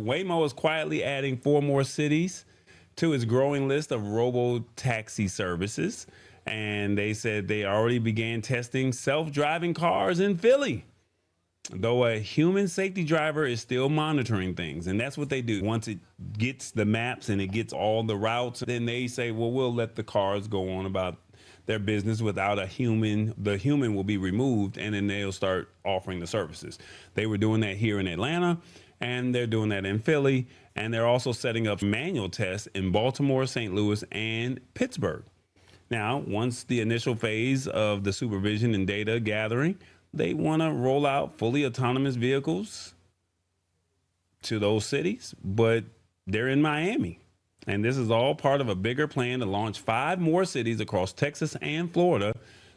Waymo is quietly adding 4 more cities to its growing list of robotaxi services. And they said they already began testing self-driving cars in Philly, though a human safety driver is still monitoring things. And that's what they do. Once it gets the maps and it gets all the routes, then they say, well, we'll let the cars go on about their business without a human. The human will be removed, and then they'll start offering the services. They were doing that here in Atlanta, and they're doing that in Philly, and they're also setting up manual tests in Baltimore, St. Louis, and Pittsburgh. Now, once the initial phase of the supervision and data gathering, they want to roll out fully autonomous vehicles to those cities, but they're in Miami. And this is all part of a bigger plan to launch 5 more cities across Texas and Florida.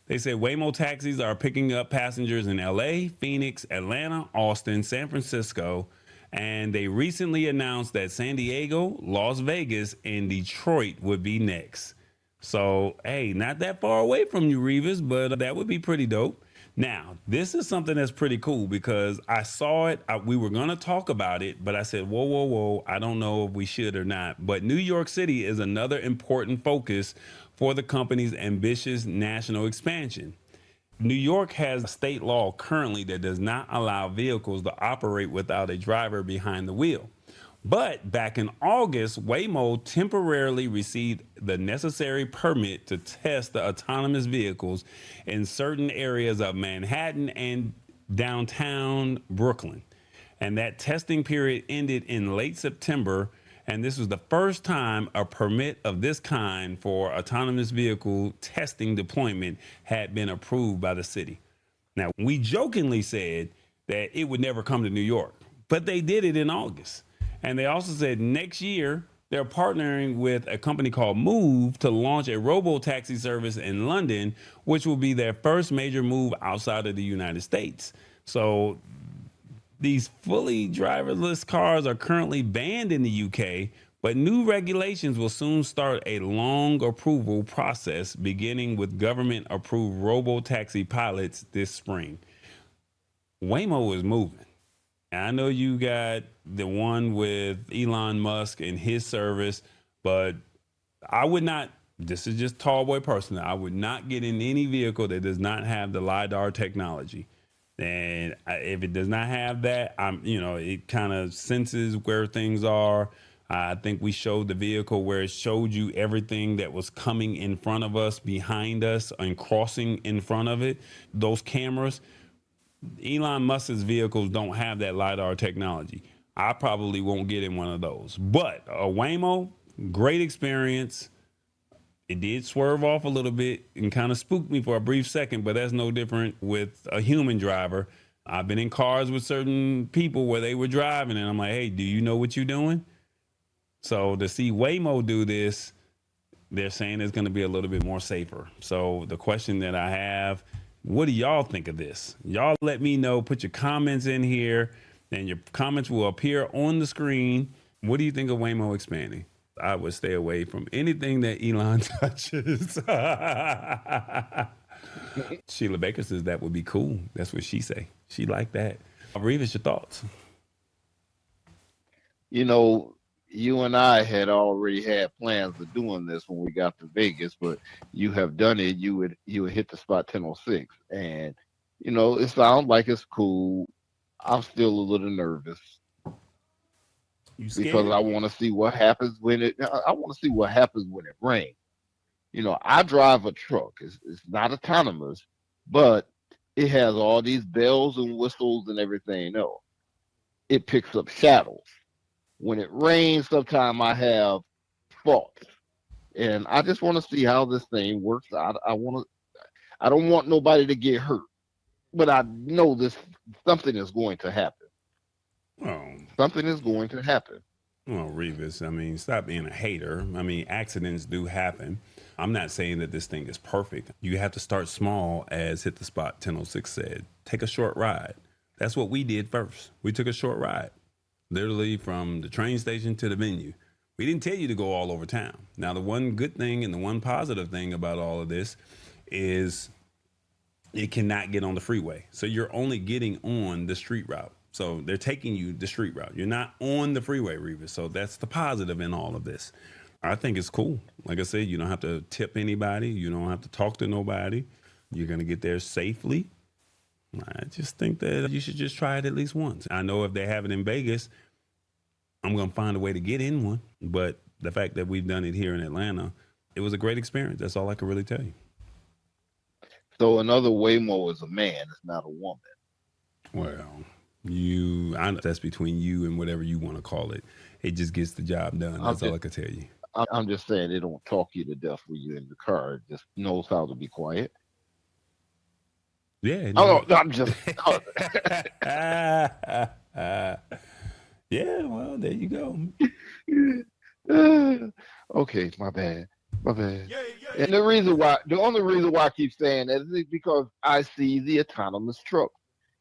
They say Waymo taxis are picking up passengers in LA, Phoenix, Atlanta, Austin, San Francisco. And they recently announced that San Diego, Las Vegas, and Detroit would be next. So, hey, not that far away from you, Revis, but that would be pretty dope. Now, this is something that's pretty cool because I saw it. We were going to talk about it, but I said, whoa, whoa, whoa. I don't know if we should or not. But New York City is another important focus for the company's ambitious national expansion. New York has a state law currently that does not allow vehicles to operate without a driver behind the wheel. But back in August, Waymo temporarily received the necessary permit to test the autonomous vehicles in certain areas of Manhattan and downtown Brooklyn. And that testing period ended in late September. And this was the first time a permit of this kind for autonomous vehicle testing deployment had been approved by the city. Now, we jokingly said that it would never come to New York, but they did it in August. And they also said next year, they're partnering with a company called Move to launch a robotaxi service in London, which will be their first major move outside of the United States. So these fully driverless cars are currently banned in the UK, but new regulations will soon start a long approval process, beginning with government-approved robotaxi pilots this spring. Waymo is moving. I know you got the one with Elon Musk and his service, but I would not, this is just tall boy personally, I would not get in any vehicle that does not have the LiDAR technology. And if it does not have that, it kind of senses where things are. I think we showed the vehicle where it showed you everything that was coming in front of us, behind us, and crossing in front of it. Those cameras. Elon Musk's vehicles don't have that LiDAR technology. I probably won't get in one of those. But a Waymo, great experience. It did swerve off a little bit and kind of spooked me for a brief second, but that's no different with a human driver. I've been in cars with certain people where they were driving, and I'm like, hey, do you know what you're doing? So to see Waymo do this, they're saying it's going to be a little bit more safer. So the question that I have, what do y'all think of this? Y'all let me know. Put your comments in here, and your comments will appear on the screen. What do you think of Waymo expanding? I would stay away from anything that Elon touches. Sheila Baker says that would be cool. That's what she say. She like that. Revis, your thoughts? You and I had already had plans of doing this when we got to Vegas, but you have done it. You would hit the spot 10:06, and it sounds like it's cool. I'm still a little nervous because I want to see what happens when it. I want to see what happens when it rains. I drive a truck. It's not autonomous, but it has all these bells and whistles and everything else. It picks up shadows. When it rains, sometimes I have faults, and I just want to see how this thing works. I don't want nobody to get hurt, but I know something is going to happen. Something is going to happen. Well, Revis, stop being a hater. Accidents do happen. I'm not saying that this thing is perfect. You have to start small, as Hit the Spot 1006 said. Take a short ride. That's what we did first. We took a short ride. Literally from the train station to the venue. We didn't tell you to go all over town. Now, the one good thing and the one positive thing about all of this is it cannot get on the freeway. So you're only getting on the street route. So they're taking you the street route. You're not on the freeway, Revis. So that's the positive in all of this. I think it's cool. Like I said, you don't have to tip anybody. You don't have to talk to nobody. You're going to get there safely. I just think that you should just try it at least once. I know if they have it in Vegas, I'm going to find a way to get in one. But the fact that we've done it here in Atlanta, it was a great experience. That's all I can really tell you. So another Waymo is a man. It's not a woman. Well, I know that's between you and whatever you want to call it. It just gets the job done. That's all I can tell you. I'm just saying they don't talk you to death when you're in the car. It just knows how to be quiet. Yeah. No. I'm just. Yeah, well, there you go. Okay, my bad. And the only reason why I keep saying that is because I see the autonomous truck,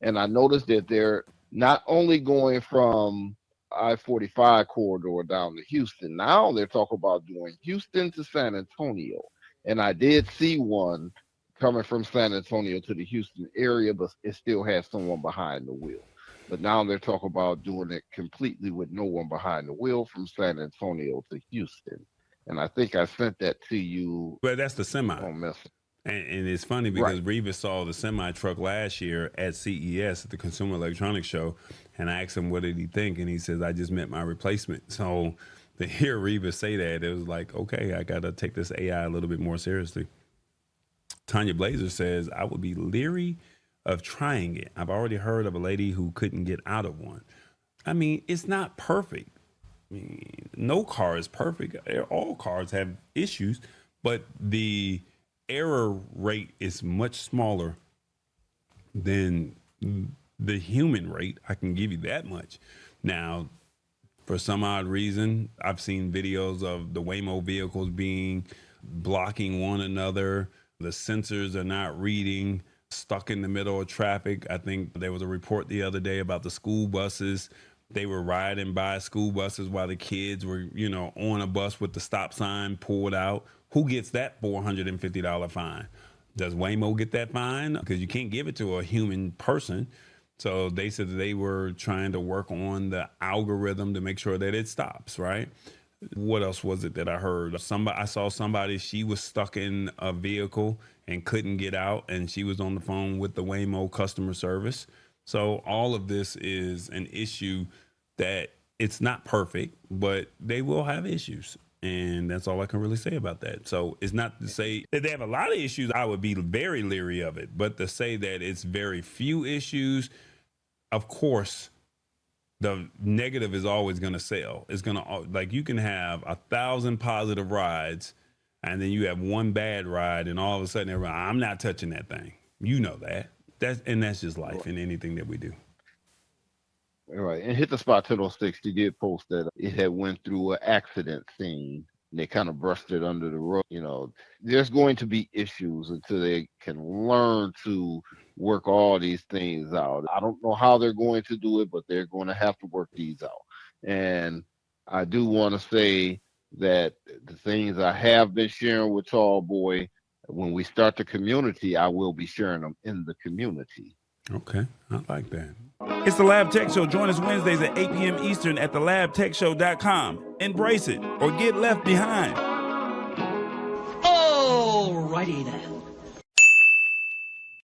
and I noticed that they're not only going from I-45 corridor down to Houston. Now they're talking about doing Houston to San Antonio, and I did see one coming from San Antonio to the Houston area, but it still has someone behind the wheel. But now they're talking about doing it completely with no one behind the wheel from San Antonio to Houston. And I think I sent that to you. But that's the semi. On message. And it's funny because Revis saw the semi truck last year at CES, at the Consumer Electronics Show, and I asked him, what did he think? And he says, I just met my replacement. So to hear Revis say that, it was like, okay, I got to take this AI a little bit more seriously. Tanya Blazer says, I would be leery of trying it. I've already heard of a lady who couldn't get out of one. I mean, it's not perfect. I mean, no car is perfect. All cars have issues, but the error rate is much smaller than the human rate. I can give you that much. Now, for some odd reason, I've seen videos of the Waymo vehicles blocking one another. The sensors are not reading, stuck in the middle of traffic. I think there was a report the other day about the school buses. They were riding by school buses while the kids were, on a bus with the stop sign pulled out. Who gets that $450 fine? Does Waymo get that fine? Because you can't give it to a human person. So they said that they were trying to work on the algorithm to make sure that it stops, right? What else was it that I heard? I saw somebody, she was stuck in a vehicle and couldn't get out, and she was on the phone with the Waymo customer service. So all of this is an issue that it's not perfect, but they will have issues. And that's all I can really say about that. So it's not to say that they have a lot of issues. I would be very leery of it. But to say that it's very few issues, of course, the negative is always going to sell. It's going to, like, you can have 1,000 positive rides and then you have one bad ride and all of a sudden everyone, I'm not touching that thing. You know that. That's just life in anything that we do. All right. And Hit the Spot 1006, she did post that it had went through an accident scene. And they kind of brushed it under the rug. There's going to be issues until they can learn to work all these things out. I don't know how they're going to do it, but they're going to have to work these out. And I do want to say that the things I have been sharing with Tall Boy, when we start the community, I will be sharing them in the community. Okay, I like that. It's the Lab Tech Show. Join us Wednesdays at 8 p.m. Eastern at thelabtechshow.com. Embrace it or get left behind. Alrighty then.